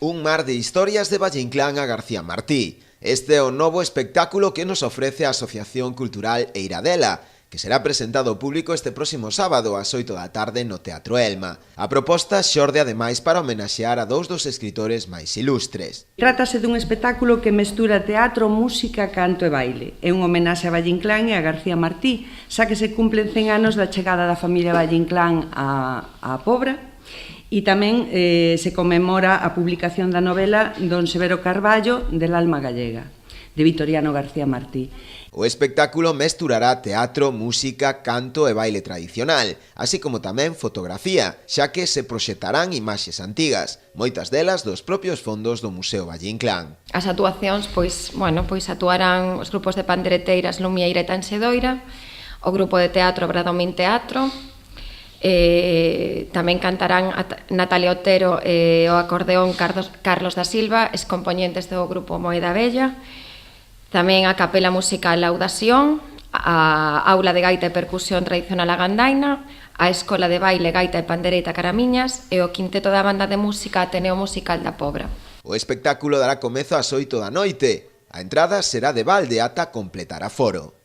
Un mar de historias de Valle Inclán a García Martí. Este é o novo espectáculo que nos ofrece a Asociación Cultural Eiradela, que será presentado ao público este próximo sábado ás 8 da tarde no Teatro Elma. A proposta xorde ademais para homenaxear a dous dos escritores máis ilustres. Trátase dun espectáculo que mestura teatro, música, canto e baile. É un homenaxe a Valle Inclán e a García Martí, xa que se cumplen 100 anos da chegada da familia Valle Inclán á Pobra, e tamén se conmemora a publicación da novela Don Severo Carballo del alma gallega, de Victoriano García Martí. O espectáculo mesturará teatro, música, canto e baile tradicional, así como tamén fotografía, xa que se proxectarán imaxes antigas, moitas delas dos propios fondos do Museo Valle Inclán. As actuacións, actuarán os grupos de pandereteiras Lumieira e Tanxedoira, o grupo de teatro Bradomín Teatro, tamén cantarán Natalia Otero e o acordeón Carlos da Silva, excompoñentes do grupo Moeda Bella, tamén a capela musical Laudación, a aula de gaita e percusión tradicional a Gandaina, a escola de baile gaita e pandereita Caramiñas e o quinteto da banda de música Ateneo Musical da Pobra. O espectáculo dará comezo ás 8 da noite. A entrada será de balde ata completar aforo.